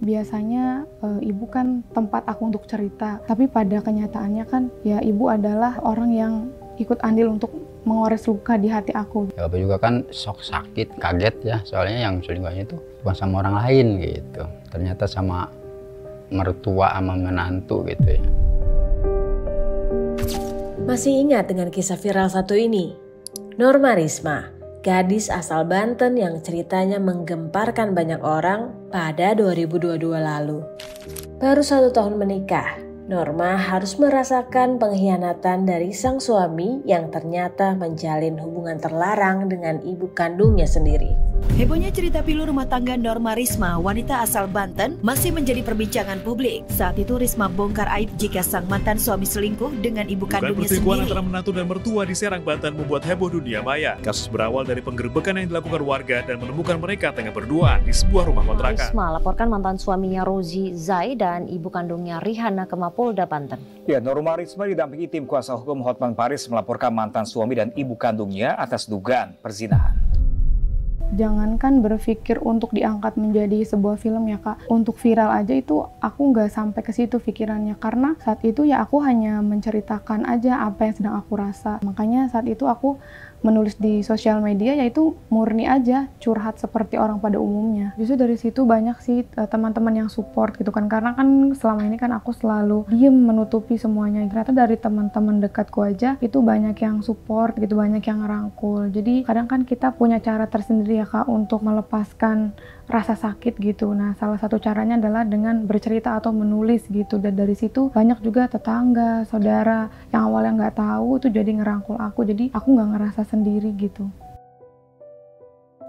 biasanya ibu kan tempat aku untuk cerita, tapi pada kenyataannya kan ya ibu adalah orang yang ikut andil untuk mengores luka di hati aku. Ya, Bapak juga kan shock, sakit, kaget ya, soalnya yang selingkuhnya itu bukan sama orang lain gitu, ternyata sama mertua sama menantu gitu ya. Masih ingat dengan kisah viral satu ini? Norma Risma, gadis asal Banten yang ceritanya menggemparkan banyak orang pada 2022 lalu. Baru 1 tahun menikah, Norma harus merasakan pengkhianatan dari sang suami yang ternyata menjalin hubungan terlarang dengan ibu kandungnya sendiri. Hebohnya cerita pilu rumah tangga Norma Risma, wanita asal Banten, masih menjadi perbincangan publik. Saat itu Risma bongkar aib jika sang mantan suami selingkuh dengan ibu kandungnya sendiri. Perselingkuhan antara menantu dan mertua di Serang, Banten membuat heboh dunia maya. Kasus berawal dari penggerbekan yang dilakukan warga dan menemukan mereka tengah berduaan di sebuah rumah kontrakan. Risma laporkan mantan suaminya Rozi Zai dan ibu kandungnya Rihana ke Mapolda Banten. Ya, Norma Risma didampingi tim kuasa hukum Hotman Paris melaporkan mantan suami dan ibu kandungnya atas dugaan perzinahan. Jangankan berpikir untuk diangkat menjadi sebuah film ya Kak, untuk viral aja itu aku nggak sampai ke situ pikirannya, karena saat itu ya aku hanya menceritakan aja apa yang sedang aku rasa. Makanya saat itu aku menulis di sosial media yaitu murni aja, curhat seperti orang pada umumnya. Justru dari situ banyak sih teman-teman yang support gitu kan, karena kan selama ini kan aku selalu diem menutupi semuanya. Ternyata dari teman-teman dekatku aja itu banyak yang support gitu, banyak yang ngerangkul. Jadi kadang kan kita punya cara tersendiri ya Kak untuk melepaskan rasa sakit gitu. Nah, salah satu caranya adalah dengan bercerita atau menulis gitu. Dan dari situ banyak juga tetangga, saudara yang awalnya nggak tahu itu jadi ngerangkul aku. Jadi aku nggak ngerasa sendiri gitu.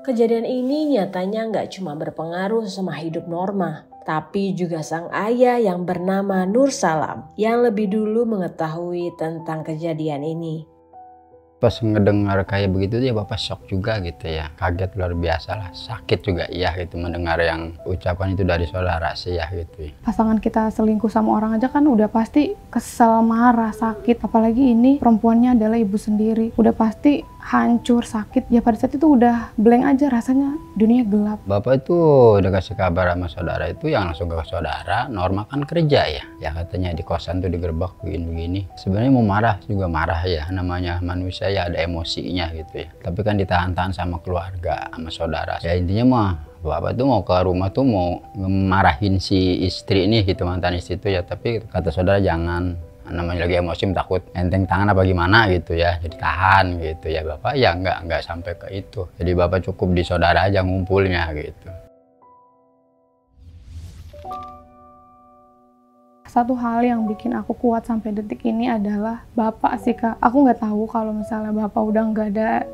Kejadian ini nyatanya nggak cuma berpengaruh sama hidup Norma, tapi juga sang ayah yang bernama Nur Salam yang lebih dulu mengetahui tentang kejadian ini. Pas ngedengar kayak begitu ya Bapak shock juga gitu ya, kaget luar biasa lah, sakit juga iya gitu mendengar yang ucapan itu dari saudara sih ya gitu ya. Pasangan kita selingkuh sama orang aja kan udah pasti kesel, marah, sakit, apalagi ini perempuannya adalah ibu sendiri, udah pasti hancur, sakit. Ya pada saat itu udah blank aja, rasanya dunia gelap. Bapak itu udah kasih kabar sama saudara itu yang langsung ke saudara, Norma kan kerja ya katanya di kosan tuh digerebek begini-begini. Sebenarnya mau marah juga marah ya, namanya manusia ya ada emosinya gitu ya. Tapi kan ditahan-tahan sama keluarga, sama saudara. Ya intinya mah Bapak tuh mau ke rumah tuh mau marahin si istri ini gitu, mantan istri itu ya. Tapi kata saudara jangan, namanya lagi emosi takut enteng tangan apa gimana gitu ya, jadi tahan gitu ya. Bapak ya nggak sampai ke itu, jadi Bapak cukup di saudara aja ngumpulnya gitu. Satu hal yang bikin aku kuat sampai detik ini adalah Bapak sih Kak. Aku nggak tahu kalau misalnya Bapak udah nggak ada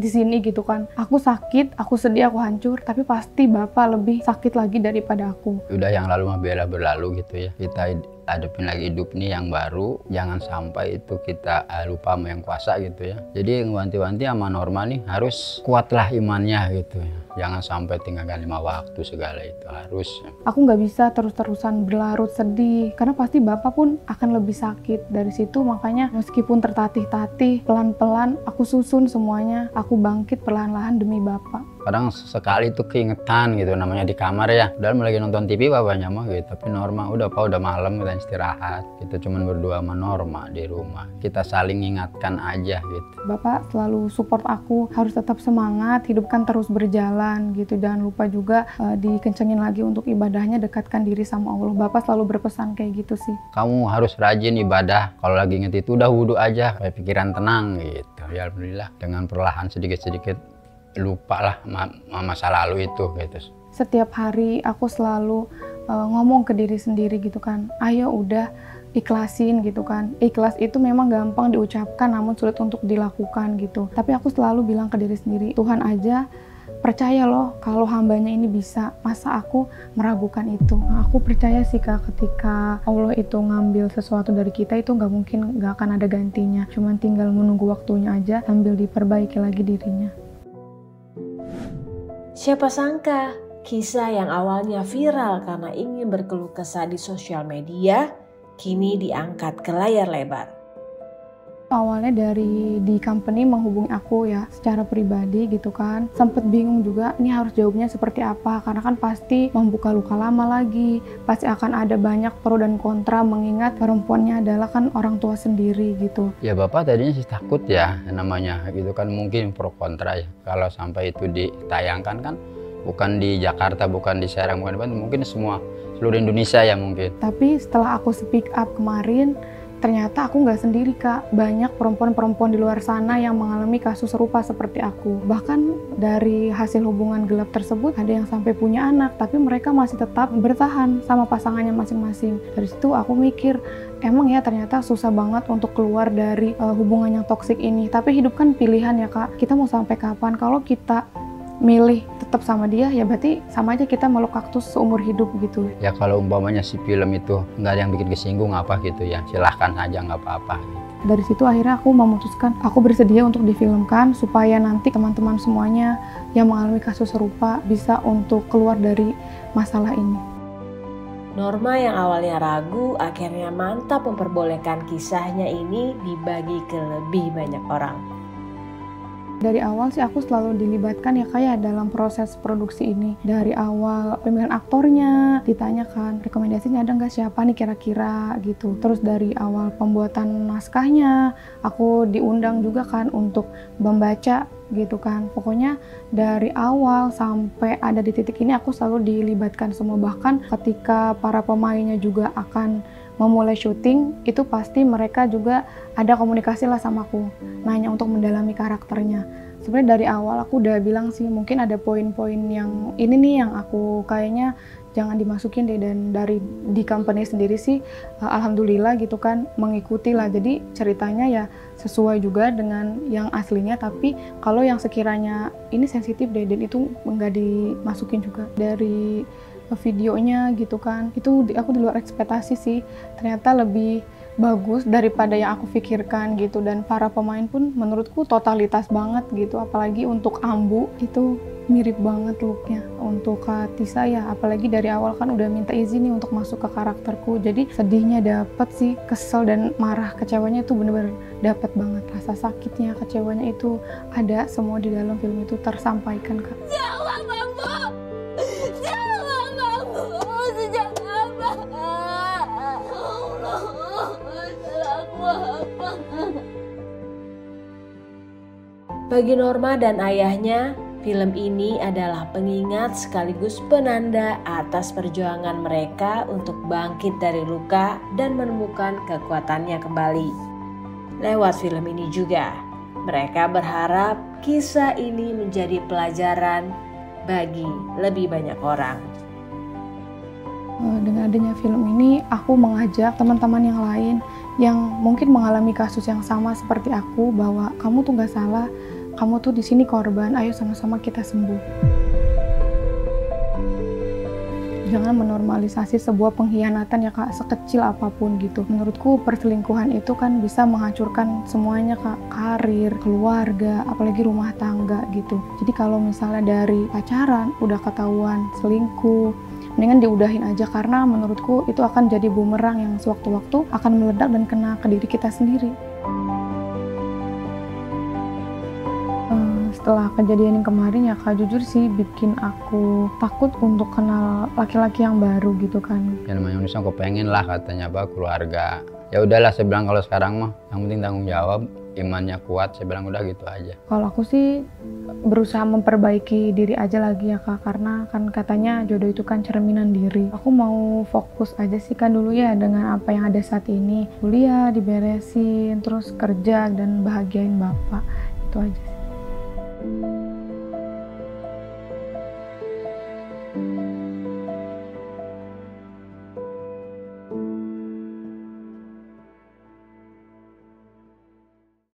di sini gitu kan. Aku sakit, aku sedih, aku hancur, tapi pasti Bapak lebih sakit lagi daripada aku. Udah yang lalu mah biarlah berlalu gitu ya. Kita hadapin lagi hidup nih yang baru, jangan sampai itu kita lupa sama yang kuasa gitu ya. Jadi ngewanti-wanti sama Norma nih harus kuatlah imannya gitu ya. Jangan sampai tinggalkan 5 waktu segala itu harus. Aku nggak bisa terus-terusan berlarut sedih, karena pasti Bapak pun akan lebih sakit. Dari situ makanya meskipun tertatih-tatih, pelan-pelan aku susun semuanya, aku bangkit perlahan-lahan demi Bapak. Kadang sekali tuh keingetan gitu, namanya di kamar ya. Udah lagi nonton TV bapaknya mah gitu, tapi Norma udah Pak udah malam kita istirahat. Kita cuman berdua sama Norma di rumah. Kita saling ingatkan aja gitu. Bapak selalu support aku, harus tetap semangat, hidup kan terus berjalan gitu. Jangan lupa juga dikencengin lagi untuk ibadahnya, dekatkan diri sama Allah. Bapak selalu berpesan kayak gitu sih. Kamu harus rajin ibadah, kalau lagi inget itu udah wudhu aja, supaya pikiran tenang gitu. Ya alhamdulillah dengan perlahan sedikit-sedikit lupa lah masa lalu itu gitu. Setiap hari aku selalu ngomong ke diri sendiri gitu kan, ayo udah ikhlasin gitu kan. Ikhlas itu memang gampang diucapkan namun sulit untuk dilakukan gitu. Tapi aku selalu bilang ke diri sendiri, Tuhan aja percaya loh kalau hambanya ini bisa, masa aku meragukan itu. Nah, aku percaya sih Kak, ketika Allah itu ngambil sesuatu dari kita itu nggak akan ada gantinya. Cuman tinggal menunggu waktunya aja sambil diperbaiki lagi dirinya. Siapa sangka kisah yang awalnya viral karena ingin berkeluh kesah di sosial media kini diangkat ke layar lebar. Awalnya dari di company menghubungi aku ya secara pribadi gitu kan. Sempet bingung juga ini harus jawabnya seperti apa, karena kan pasti membuka luka lama lagi. Pasti akan ada banyak pro dan kontra mengingat perempuannya adalah kan orang tua sendiri gitu. Ya bapak tadinya sih takut ya namanya gitu kan, mungkin pro kontra ya. Kalau sampai itu ditayangkan kan bukan di Jakarta, bukan di Serang, bukan di Banten, mungkin seluruh Indonesia ya mungkin. Tapi setelah aku speak up kemarin, ternyata aku nggak sendiri Kak. Banyak perempuan-perempuan di luar sana yang mengalami kasus serupa seperti aku. Bahkan dari hasil hubungan gelap tersebut ada yang sampai punya anak, tapi mereka masih tetap bertahan sama pasangannya masing-masing. Dari situ aku mikir, emang ya ternyata susah banget untuk keluar dari hubungan yang toksik ini. Tapi hidup kan pilihan ya Kak. Kita mau sampai kapan? Kalau kita milih tetap sama dia, ya berarti sama aja kita meluk kaktus seumur hidup gitu. Ya kalau umpamanya si film itu nggak ada yang bikin kesinggung apa gitu ya, silahkan aja, nggak apa-apa. Dari situ akhirnya aku memutuskan, aku bersedia untuk difilmkan supaya nanti teman-teman semuanya yang mengalami kasus serupa bisa untuk keluar dari masalah ini. Norma yang awalnya ragu akhirnya mantap memperbolehkan kisahnya ini dibagi ke lebih banyak orang. Dari awal sih aku selalu dilibatkan ya kayak dalam proses produksi ini. Dari awal pemilihan aktornya, ditanyakan rekomendasinya ada nggak, siapa nih kira-kira gitu. Terus dari awal pembuatan naskahnya, aku diundang juga kan untuk membaca gitu kan. Pokoknya dari awal sampai ada di titik ini aku selalu dilibatkan semua. Bahkan ketika para pemainnya juga akan memulai syuting, itu pasti mereka juga ada komunikasi lah sama aku, nanya untuk mendalami karakternya. Sebenarnya dari awal aku udah bilang sih, mungkin ada poin-poin yang ini nih yang aku kayaknya jangan dimasukin deh. Dan dari di company sendiri sih alhamdulillah gitu kan mengikuti lah. Jadi ceritanya ya sesuai juga dengan yang aslinya, tapi kalau yang sekiranya ini sensitif deh dan itu nggak dimasukin juga. Dari videonya gitu kan, itu aku di luar ekspektasi sih, ternyata lebih bagus daripada yang aku pikirkan gitu. Dan para pemain pun menurutku totalitas banget gitu, apalagi untuk Ambu itu mirip banget looknya. Untuk Kak Tisa ya, apalagi dari awal kan udah minta izin nih untuk masuk ke karakterku, jadi sedihnya dapet sih, kesel dan marah kecewanya itu bener-bener dapet banget. Rasa sakitnya, kecewanya itu ada semua di dalam film itu tersampaikan Kak. Bagi Norma dan ayahnya, film ini adalah pengingat sekaligus penanda atas perjuangan mereka untuk bangkit dari luka dan menemukan kekuatannya kembali. Lewat film ini juga, mereka berharap kisah ini menjadi pelajaran bagi lebih banyak orang. Dengan adanya film ini, aku mengajak teman-teman yang lain yang mungkin mengalami kasus yang sama seperti aku, bahwa kamu tuh gak salah, kamu tuh di sini korban, ayo sama-sama kita sembuh. Jangan menormalisasi sebuah pengkhianatan ya Kak, sekecil apapun gitu. Menurutku perselingkuhan itu kan bisa menghancurkan semuanya Kak, karir, keluarga, apalagi rumah tangga gitu. Jadi kalau misalnya dari pacaran udah ketahuan selingkuh, mendingan diudahin aja, karena menurutku itu akan jadi bumerang yang sewaktu-waktu akan meledak dan kena ke diri kita sendiri. Setelah kejadian yang kemarin ya Kak, jujur sih bikin aku takut untuk kenal laki-laki yang baru gitu kan. Ya namanya manusia kok pengen lah katanya apa keluarga. Ya udahlah saya bilang kalau sekarang mah yang penting tanggung jawab, imannya kuat, saya bilang udah gitu aja. Kalau aku sih berusaha memperbaiki diri aja lagi ya Kak, karena kan katanya jodoh itu kan cerminan diri. Aku mau fokus aja sih kan dulu ya dengan apa yang ada saat ini. Kuliah diberesin, terus kerja dan bahagiain bapak, itu aja sih.